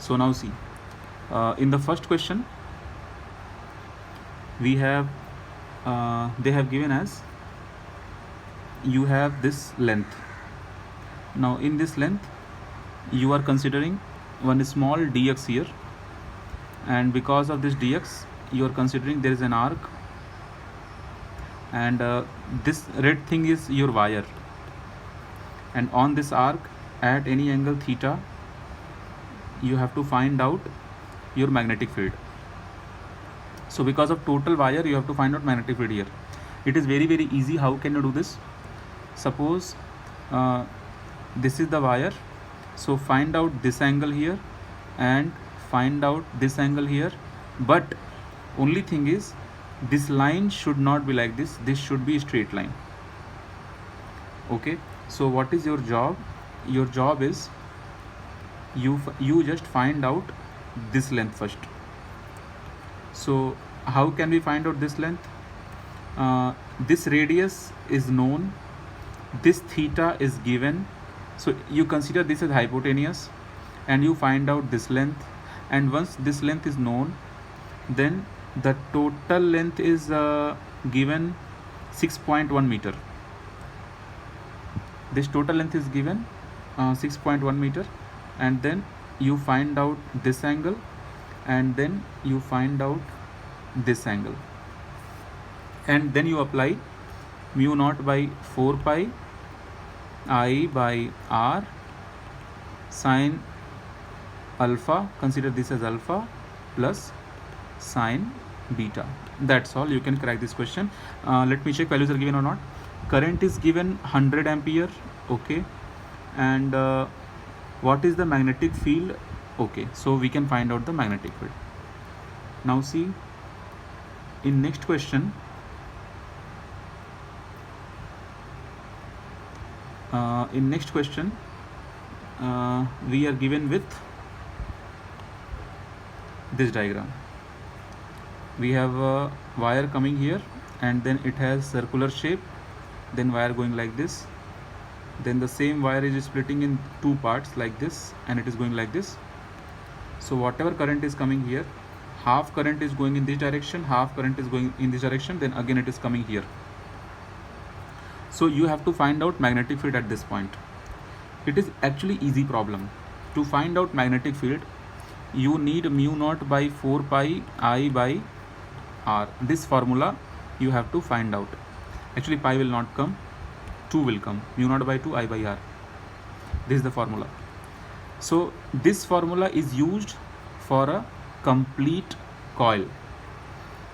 So now see, in the first question we have they have given as you have this length. Now in this length you are considering one small dx here, and because of this dx you are considering there is an arc, and this red thing is your wire, and on this arc at any angle theta you have to find out your magnetic field. So because of total wire you have to find out magnetic field here. It is very easy. How can you do this? Suppose this is the wire, so find out this angle here and find out this angle here, but only thing is this line should not be like this, this should be a straight line. Okay, so what is your job? Your job is you just find out this length first. So how can we find out this length? This radius is known, this theta is given, so you consider this as hypotenuse and you find out this length, and once this length is known, then the total length is given 6.1 meter. This total length is given 6.1 meter, and then you find out this angle, and then you find out this angle, and then you apply mu naught by 4 pi I by r sine alpha, consider this as alpha, plus sine beta. That's all. You can crack this question. Let me check values are given or not. Current is given 100 ampere. Okay, and what is the magnetic field? Okay, so we can find out the magnetic field. Now see, in next question we are given with this diagram. We have a wire coming here, and then it has circular shape, then wire going like this, then the same wire is splitting in two parts like this, and it is going like this. So whatever current is coming here, half current is going in this direction, half current is going in this direction, then again it is coming here. So you have to find out magnetic field at this point. It is actually easy problem. To find out magnetic field, you need mu naught by 4 pi I by r. This formula you have to find out. Actually pi will not come, 2 will come, mu naught by 2 I by r. This is the formula. So this formula is used for a complete coil.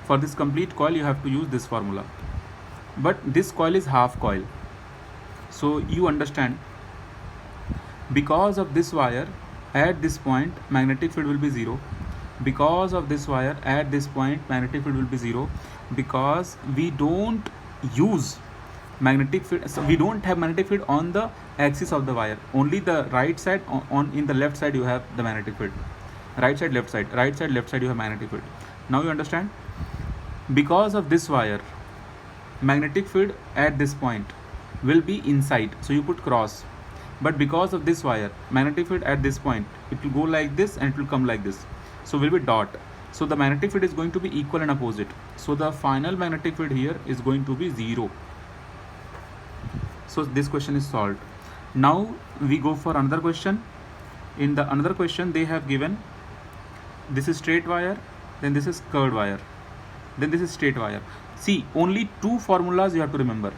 For this complete coil you have to use this formula, but this coil is half coil. So you understand, because of this wire at this point magnetic field will be 0, because of this wire at this point magnetic field will be 0, because we don't use magnetic field, so we don't have magnetic field on the axis of the wire, only the right side. On in the left side you have the magnetic field, right side left side, right side left side you have magnetic field. Now you understand, because of this wire magnetic field at this point will be inside, so you put cross, but because of this wire magnetic field at this point it will go like this and it will come like this, so will be dot. So the magnetic field is going to be equal and opposite, so the final magnetic field here is going to be 0. So this question is solved. Now we go for another question. In the another question they have given this is straight wire, then this is curved wire, then this is straight wire. See, only two formulas you have to remember.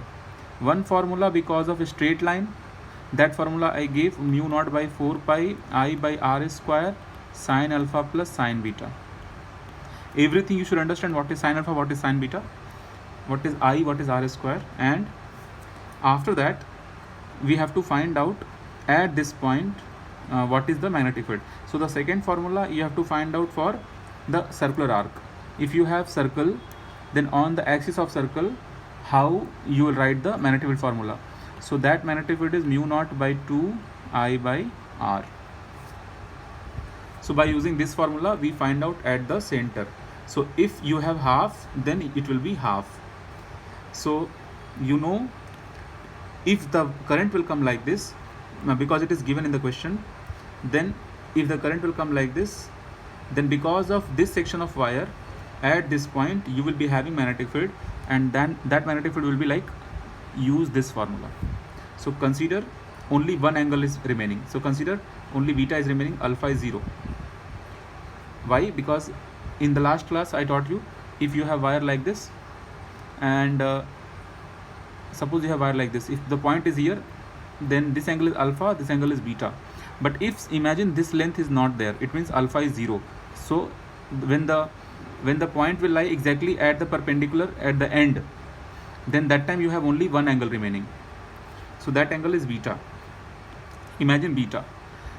One formula because of a straight line, that formula I gave, mu naught by 4 pi I by r square sine alpha plus sine beta. Everything you should understand, what is sine alpha, what is sine beta, what is I, what is r square, and after that we have to find out at this point what is the magnetic field. So the second formula you have to find out for the circular arc. If you have circle, then on the axis of circle how you will write the magnetic field formula. So that magnetic field is mu naught by 2 I by r. So by using this formula we find out at the center. So if you have half, then it will be half. So you know, if the current will come like this, because it is given in the question, then if the current will come like this, then because of this section of wire at this point you will be having magnetic field, and then that magnetic field will be like, use this formula. So consider only one angle is remaining. So consider only beta is remaining, alpha is 0. Why? Because in the last class I taught you, if you have wire like this and suppose you have wire like this, if the point is here, then this angle is alpha, this angle is beta. But if imagine this length is not there, it means alpha is 0. So when the point will lie exactly at the perpendicular at the end, then that time you have only one angle remaining. So that angle is beta. Imagine beta.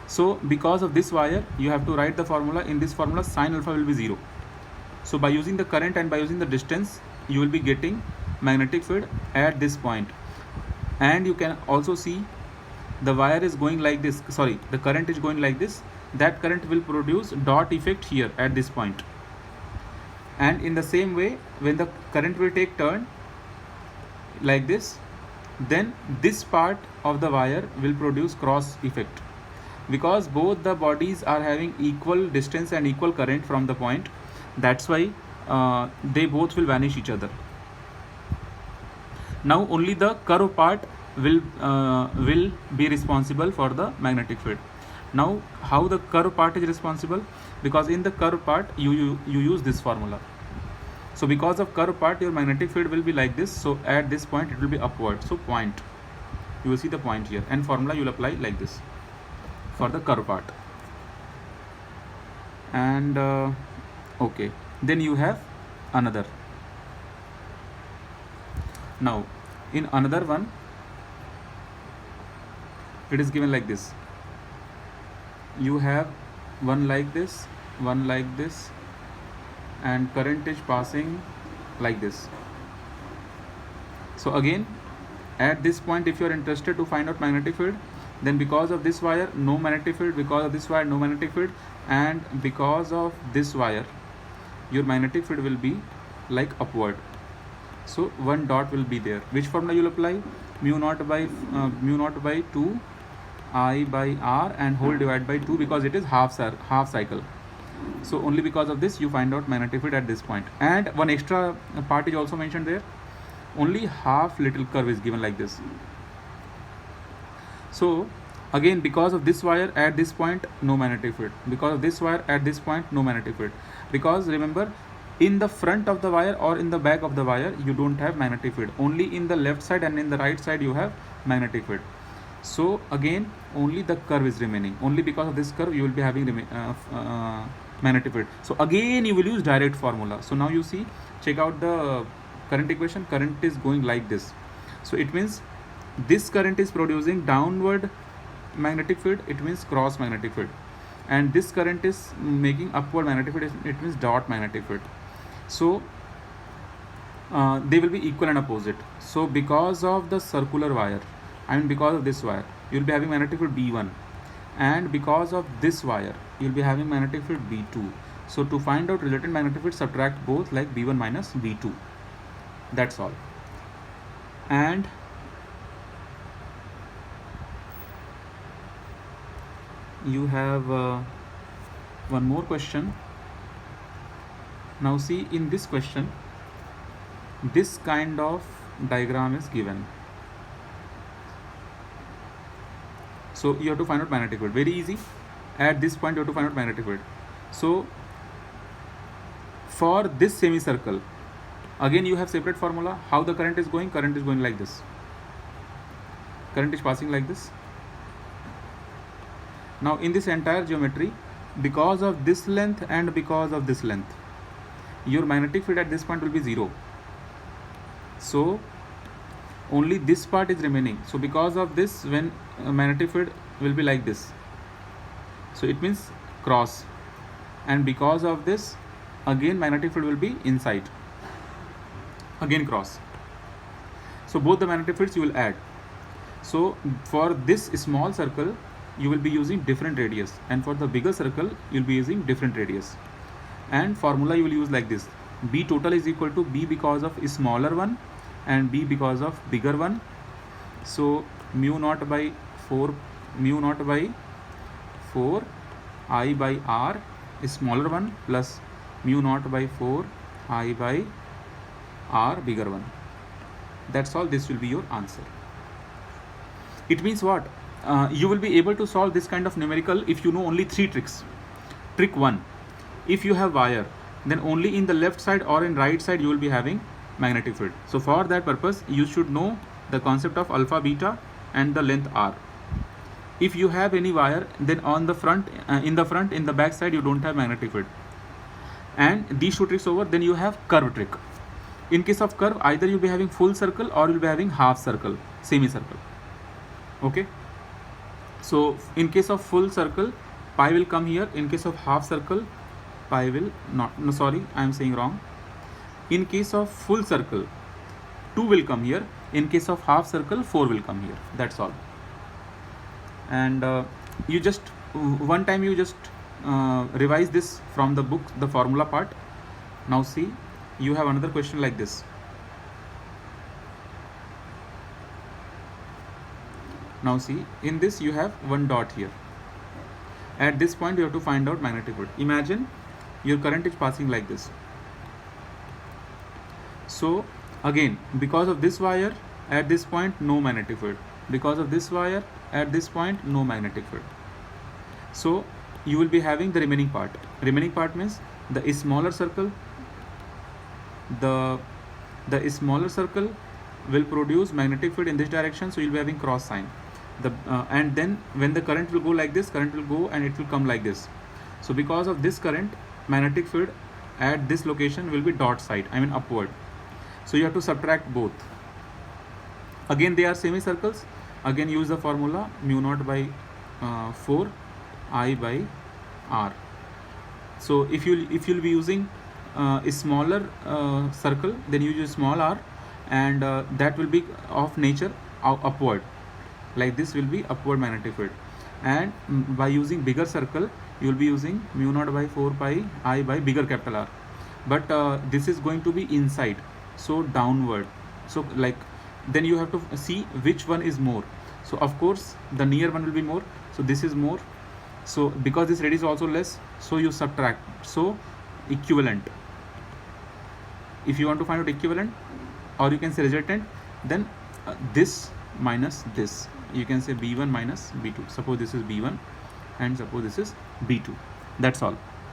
So because of this wire, you have to write the formula. In this formula, sine alpha will be 0. So by using the current and by using the distance, you will be getting magnetic field at this point. And you can also see the wire is going like this, sorry, the current is going like this. That current will produce dot effect here at this point. And in the same way, when the current will take turn like this, then this part of the wire will produce cross effect, because both the bodies are having equal distance and equal current from the point. That's why they both will vanish each other. Now only the curve part will be responsible for the magnetic field. Now how the curve part is responsible? Because in the curve part you use this formula. So because of curve part, your magnetic field will be like this. So at this point it will be upward. So point, you will see the point here, and formula you will apply like this for the curve part. And okay, then you have another. Now in another one, it is given like this. You have one like this, one like this, and current is passing like this. So again, at this point, if you are interested to find out magnetic field, then because of this wire no magnetic field, because of this wire no magnetic field, and because of this wire your magnetic field will be like upward. So one dot will be there. Which formula you will apply? Mu naught by 2 I by R and whole divided by 2, because it is half cycle. So only because of this you find out magnetic field at this point. And one extra part is also mentioned there. Only half little curve is given like this. So again, because of this wire at this point no magnetic field, because of this wire at this point no magnetic field. Because remember, in the front of the wire or in the back of the wire you don't have magnetic field. Only in the left side and in the right side you have magnetic field. So again, only the curve is remaining. Only because of this curve you will be having magnetic field. So again you will use direct formula. So now you see, check out the current equation. Current is going like this. So it means this current is producing downward magnetic field, it means cross magnetic field. And this current is making upward magnetic field, it means dot magnetic field. So they will be equal and opposite. So because of the circular wire, because of this wire, you will be having magnetic field B1, and because of this wire you will be having magnetic field B2. So to find out resultant magnetic field, subtract both, like B1 minus B2. That's all. And you have one more question. Now see, in this question this kind of diagram is given. So you have to find out magnetic field. Very easy. At this point you have to find out magnetic field. So for this semicircle, again you have separate formula. How the current is going? Current is going like this. Current is passing like this. Now in this entire geometry, because of this length and because of this length, your magnetic field at this point will be 0. So only this part is remaining. So because of this, when magnetic field will be like this, so it means cross. And because of this, again magnetic field will be inside, again cross. So both the magnetic fields you will add. So for this small circle you will be using different radius, and for the bigger circle you will be using different radius. And formula you will use like this: B total is equal to B because of smaller one and B because of bigger one. So mu naught by 4 I by R smaller one plus mu naught by 4 I by R bigger one. That's all. This will be your answer. It means what? You will be able to solve this kind of numerical if you know only 3 tricks. Trick 1, if you have wire, then only in the left side or in right side you will be having magnetic field. So for that purpose you should know the concept of alpha beta and the length R. If you have any wire, then on the front, in the back side you don't have magnetic field. And these 2 tricks over, then you have curve trick. In case of curve, either you'll be having full circle or you'll be having half circle, semicircle. Okay. So in case of full circle, pi will come here. In case of half circle, pi will not. No, sorry, I am saying wrong. In case of full circle, 2 will come here. In case of half circle, 4 will come here. That's all. And you just one time you just revise this from the book, the formula part. Now see, you have another question like this. Now see, in this you have one dot here. At this point you have to find out magnetic field. Imagine your current is passing like this. So again, because of this wire, at this point no magnetic field. Because of this wire, at this point no magnetic field. So you will be having the remaining part. Remaining part means the smaller circle. The smaller circle will produce magnetic field in this direction, so you'll be having cross sign. And then when the current will go like this, current will go and it will come like this. So because of this current, magnetic field at this location will be dot side, I mean upward. So you have to subtract both. Again they are semicircles. Again use the formula mu naught by 4 I by R. So if you'll be using a smaller circle, then you use small r, and that will be of nature upward. Like this will be upward magnetic field. And by using bigger circle, you will be using mu naught by 4 pi I by bigger capital R. But this is going to be inside, so downward. So like, then you have to see which one is more. So of course the near one will be more, so this is more. So because this radius is also less, so you subtract. So equivalent, if you want to find out equivalent, or you can say resultant, then this minus this, you can say B1 minus B2. Suppose this is B1 and suppose this is B2. That's all.